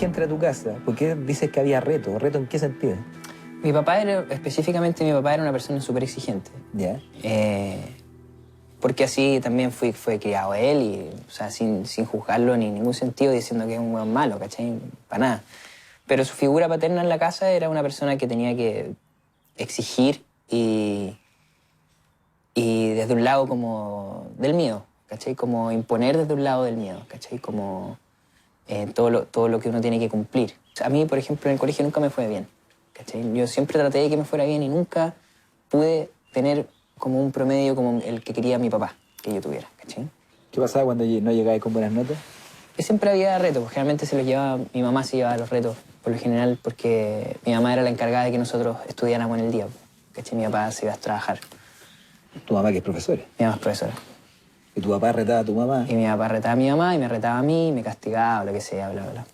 entra a tu casa, ¿por qué dices que había reto? ¿Reto en qué sentido? Mi papá específicamente mi papá era una persona súper exigente. ¿Ya? Porque así también fue criado él, y, o sea, sin juzgarlo ni en ningún sentido, diciendo que es un hueón malo, ¿cachai? Para nada. Pero su figura paterna en la casa era una persona que tenía que exigir y desde un lado como del miedo, ¿cachai? Como imponer desde un lado del miedo, ¿cachai? Como todo lo que uno tiene que cumplir. O sea, a mí, por ejemplo, en el colegio nunca me fue bien, ¿cachai? Yo siempre traté de que me fuera bien y nunca pude tener como un promedio como el que quería mi papá que yo tuviera, ¿cachai? ¿Qué pasaba cuando no llegabas con buenas notas? Siempre había retos, pues generalmente se los llevaba, mi mamá se llevaba los retos, por lo general, porque mi mamá era la encargada de que nosotros estudiáramos en el día, ¿cachai? Mi papá se iba a trabajar. ¿Tu mamá que es profesora? Mi mamá es profesora. ¿Y tu papá retaba a tu mamá? Y mi papá retaba a mi mamá y me retaba a mí, y me castigaba, lo que sea, bla, bla.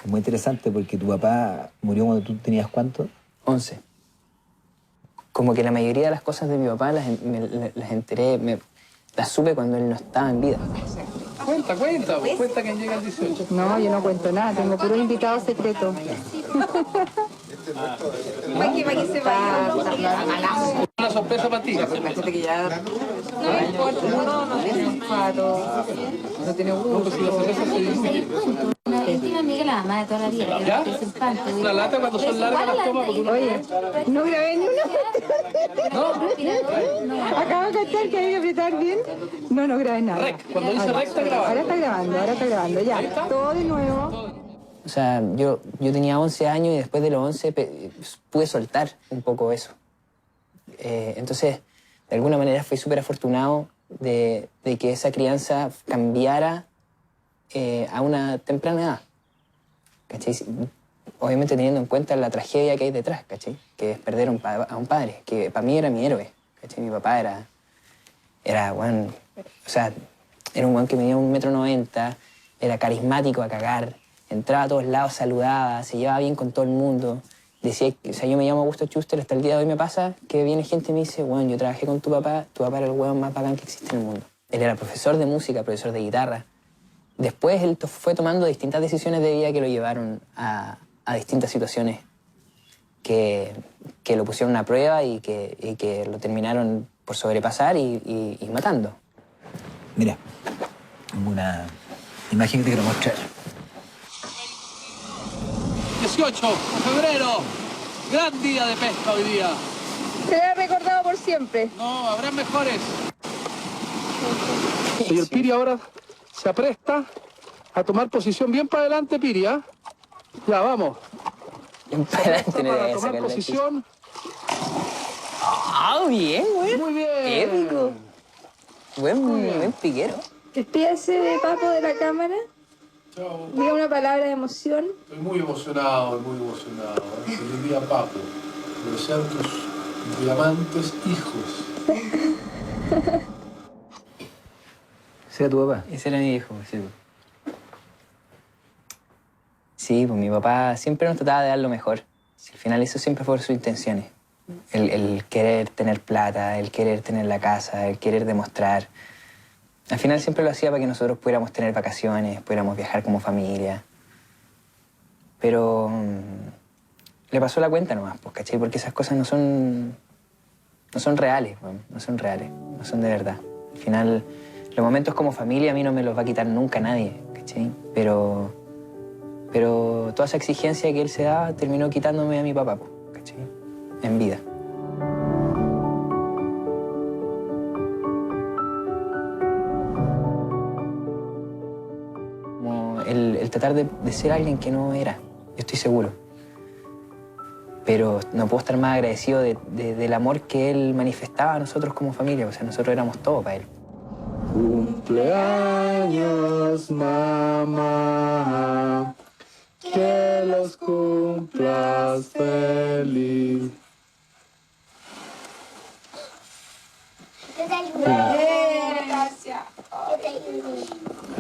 Es muy interesante porque tu papá murió cuando tú tenías ¿cuánto? 11. Como que la mayoría de las cosas de mi papá las enteré, las supe cuando él no estaba en vida. Cuenta que llega el 18. No, yo no cuento nada, tengo puros invitados secretos. Para que se vaya. Una sorpresa para ti. La gente que ya no importa, no tiene olfato, no tiene gusto. Una amiga, la mamá de toda la vida, ¿Ya? que es el pan. Una lata cuando son largas las tomas. Oye, no grabé ni una. Acabo de cachar que hay que apretar bien. No grabé nada. Rec, cuando dice rec está grabando. Ahora está grabando, ya. Todo de nuevo. O sea, yo tenía 11 años y después de los 11 pude soltar un poco eso. Entonces, de alguna manera fui súper afortunado de que esa crianza cambiara a una temprana edad. ¿Cachai? Obviamente teniendo en cuenta la tragedia que hay detrás, ¿cachai? Que es perder a un padre, que para mí era mi héroe, ¿cachai? Mi papá era bueno, o sea, era un guan que medía 1,90 m, era carismático a cagar, entraba a todos lados, saludaba, se llevaba bien con todo el mundo. Decía, o sea, yo me llamo Augusto Schuster, hasta el día de hoy me pasa que viene gente y me dice, bueno, yo trabajé con tu papá era el hueón más bacán que existe en el mundo. Él era profesor de música, profesor de guitarra. Después él fue tomando distintas decisiones de vida que lo llevaron a distintas situaciones que lo pusieron a prueba y que lo terminaron por sobrepasar y matando. Mira, una imagen que te quiero mostrar. 18 de febrero, gran día de pesca hoy día. Será recordado por siempre. No, habrá mejores. Y el Piri ahora se apresta a tomar posición bien para adelante, Piri, ¿ah? Ya, vamos. Para tomar posición. Ah, bien, güey. Muy bien. Épico. Buen piquero. Despídase, Papo, de la cámara. Chao. Diga una palabra de emoción. Estoy muy emocionado, muy emocionado. Feliz día, Papo. De ser tus diamantes hijos. ¿Sea tu papá? Ese era mi hijo, sí. Sí, pues mi papá siempre nos trataba de dar lo mejor. Al final eso siempre fue sus intenciones. El querer tener plata, el querer tener la casa, el querer demostrar. Al final siempre lo hacía para que nosotros pudiéramos tener vacaciones, pudiéramos viajar como familia. Pero le pasó la cuenta nomás, pues, ¿cachai? Porque esas cosas no son reales, bueno, no son reales, no son de verdad. Al final, los momentos como familia a mí no me los va a quitar nunca nadie, ¿cachai? Pero toda esa exigencia que él se daba terminó quitándome a mi papá, pues, ¿cachai? En vida. Como el tratar de ser alguien que no era, yo estoy seguro. Pero no puedo estar más agradecido del amor que él manifestaba a nosotros como familia. O sea, nosotros éramos todo para él. Cumpleaños, mamá, que los cumplas feliz.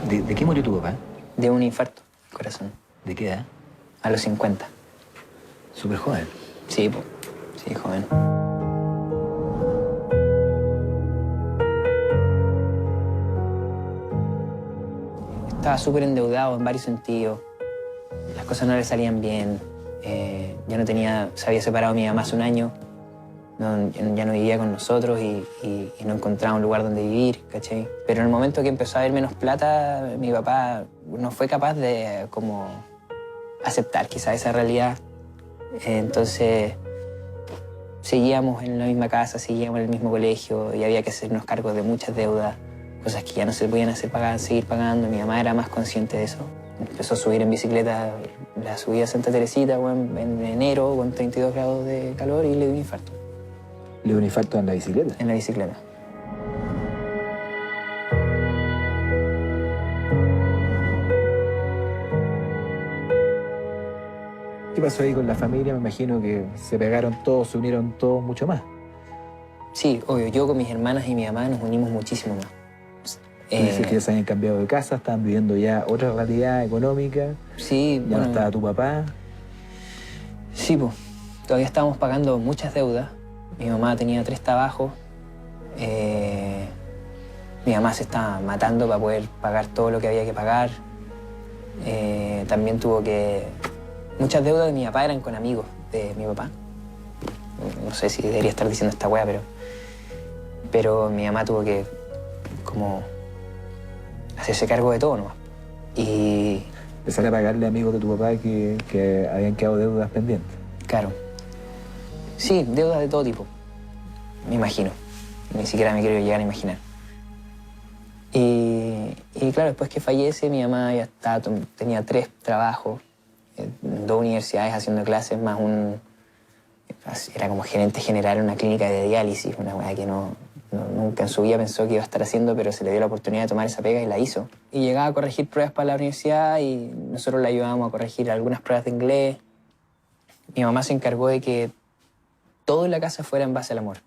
¿De qué murió tu papá? De un infarto al corazón. ¿De qué edad? A los 50. Súper joven. Sí, pues. Sí, joven. Estaba súper endeudado en varios sentidos. las cosas no le salían bien. Ya no tenía, se había separado mi mamá hace un año, ya no vivía con nosotros y no encontraba un lugar donde vivir, ¿cachai? Pero en el momento que empezó a haber menos plata, mi papá no fue capaz de como aceptar quizá esa realidad. Entonces seguíamos en la misma casa, seguíamos en el mismo colegio y había que hacernos cargo de muchas deudas, cosas que ya no se podían hacer seguir pagando. Mi mamá era más consciente de eso. Empezó a subir en bicicleta, la subida a Santa Teresita en enero con 32 grados de calor y le dio un infarto. ¿Le dio un infarto en la bicicleta? En la bicicleta. ¿Qué pasó ahí con la familia? Me imagino que se pegaron todos, se unieron todos mucho más. Sí, obvio. Yo con mis hermanas y mi mamá nos unimos muchísimo más. Dices que ya se habían cambiado de casa, estaban viviendo ya otra realidad económica. Sí, Ya no estaba tu papá. Sí, pues. Todavía estábamos pagando muchas deudas. Mi mamá tenía 3 trabajos. Mi mamá se estaba matando para poder pagar todo lo que había que pagar. También tuvo que... Muchas deudas de mi papá eran con amigos de mi papá. No sé si debería estar diciendo esta wea, pero mi mamá tuvo que como hacerse cargo de todo nomás. Y... Empezar a pagarle a amigos de tu papá que habían quedado deudas pendientes. Claro. Sí, deudas de todo tipo. Me imagino. Ni siquiera me quiero llegar a imaginar. Y claro, después que fallece, mi mamá ya tenía 3 trabajos, 2 universidades haciendo clases, más era como gerente general en una clínica de diálisis, una weá que nunca en su vida pensó que iba a estar haciendo, pero se le dio la oportunidad de tomar esa pega y la hizo. Y llegaba a corregir pruebas para la universidad y nosotros le ayudábamos a corregir algunas pruebas de inglés. Mi mamá se encargó de que todo en la casa fuera en base al amor.